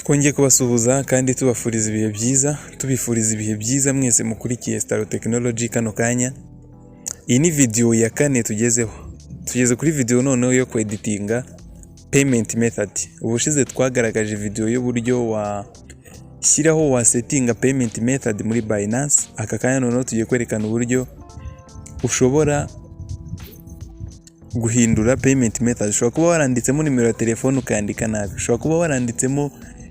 Twongeye kubasuhuza kandi tubafuriza ibihe byiza, tubifuriza ibihe byiza mwese mukurikiye Star Technology kano kanya. Iyi ni video ya kane tugezeho. Tugeze kuri video noneho yo kweditinga payment method. Ubushize twagaragaje video y'uburyo washyiraho wa settinga payment method muri Binance. Aka kanya noneho tugiye kwerekana uburyo ushobora guhindura payment method. Ushobora kuba waranditsemo nimero ya telefone ukandika nabi. Ushobora kuba waranditsemo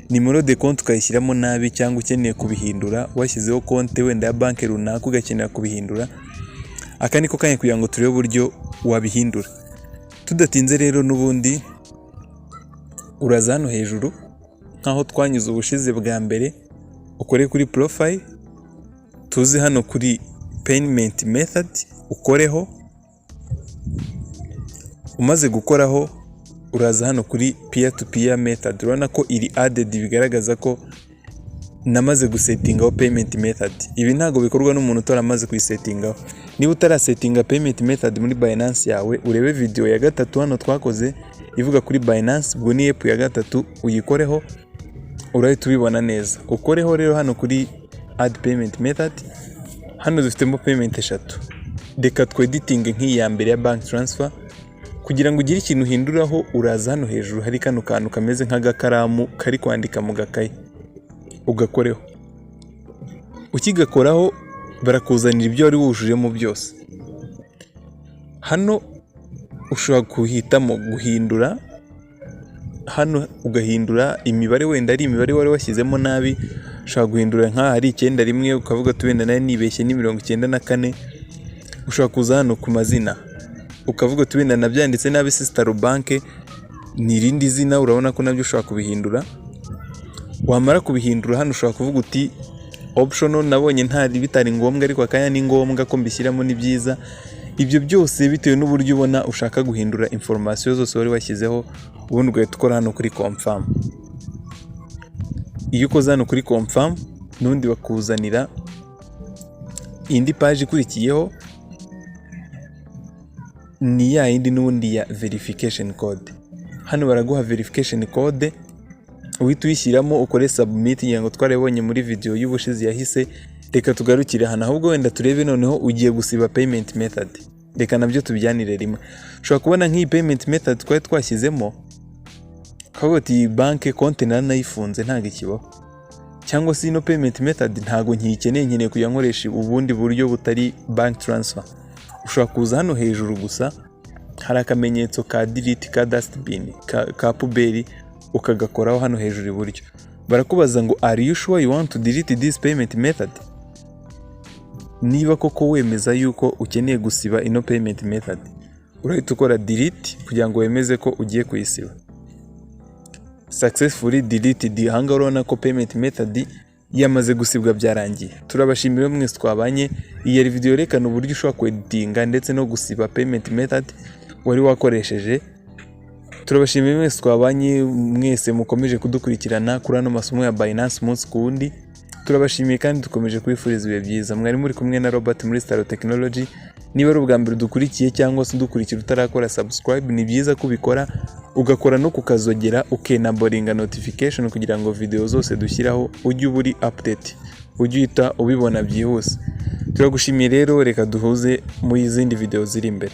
nimero de compte ukayishyiramo nabi cyangwa ukeneye kubihindura washyizeho konti wenda ya banki runaka ugakenera kubihindura. Aka niko kanya kugira ngo turebe uburyo wabihindura. Tudatinze rero n'ubundi uraza hano hejuru nkaho twanyuze ubushize bwa mbere, ukore kuri profile, tuzi hano kuri payment method ukoreho. Umaze gukoraho uraza hano kuri peer to peer method. Urabona ko iri added bigaragaza ko namaze gusettingaho payment method. Ibi ntago bikorwa n'umuntu utaramaze kuyisettingaho. Niba utarasettinga payment method muri Binance yawe, urebe video ya gatatu hano twakoze ivuga kuri Binance, ubwo ni app ya gatatu, uyikoreho urahita ubibona neza. Ukoreho rero hano kuri add payment method. Hano dufitemo payment eshatu. Reka tweditinge nk'iyi ya mbere ya bank transfer. Kugira ngo ugire ikintu uhinduraho, uraza hano hejuru hari kano kantu kameze nk'agakaramu kari kwandika mu gakayi, ugakoreho. Ukigakoraho barakuzanira ibyo wari wujujemo byose. Hano ushobora kuhitamo guhindura. Hano ugahindura imibare, wenda ari imibare wari washyizemo nabi. Ushobora guhindura nka hari 91 ukavuga wenda nayo nibeshye ni 94. Ushobora kuza hano ku mazina ukavuga wenda nabyanditse nabi Sister Bank ni irindi zina. Urabona ko nabyo ushobora kubihindura. Wamara kubihindura hano ushobora kuvuga uti optional, nabonye ntari bitari ngombwa ariko akanya ni ngombwa ko mbishyiramo, ni byiza. Ibyo byose bitewe n'uburyo ubona ushaka guhindura information zose wari washyizeho. Ubundi ugahita ukora hano kuri confirm. Iyo ukoze hano kuri confirm n'undi bakuzanira indi page ikurikiyeho, ni ya yindi n'ubundi ya verification code. Hano baraguha verification code, uhita uyishyiramo ukore submit. Ngo twarebonye muri video y'ubushize yahise. Reka tugarukire hano ahubwo wenda turebe noneho ugiye gusiba payment method. Reka nabyo tubyanire rimwe. Ushobora kubona nk'iyi payment method twari twashyizemo kavuga ati bank konti nayifunze ntago ikibaho, cyangwa se ino payment method ntago nkikeneye, nkeneye kujya nkoresha ubundi buryo butari bank transfer. Ushobora kuza hano hejuru gusa hari akamenyetso ka delete ka dustbin ka puberi, ukagakoraho hano hejuru iburyo. Barakubaza ngo are you sure you want to delete this payment method? Niba koko wemeza yuko ukeneye gusiba ino payment method, urahita ukora delete kugira ngo wemeze ko ugiye kuyisiba. Successfully deleted. Hanga urabona ko payment method yamaze gusibwa, byarangiye. Turabashimira mwese twabanye. Iyi video yerekana uburyo ushobora kweditinga ndetse no gusiba payment method wari wakoresheje. Turabashimira mwese twabanye, mwese mukomeje kudukurikirana kuri ano masomo ya Binance umunsi ku wundi. Turabashimiye kandi dukomeje kwifuriza ibihe byiza. Mwari muri kumwe na Robert muri Star Technology. Niba ari ubwa mbere dukurikiye cyangwa se dukurikira utarakora subscribe, ni byiza kubikora, ugakora no kukazogera, ukenaboringa notification kugira ngo video zose dushyiraho ujye uburi update, ujye uhita ubibona byihuse. Turagushimiye rero, reka duhuze mu izindi video ziri imbere.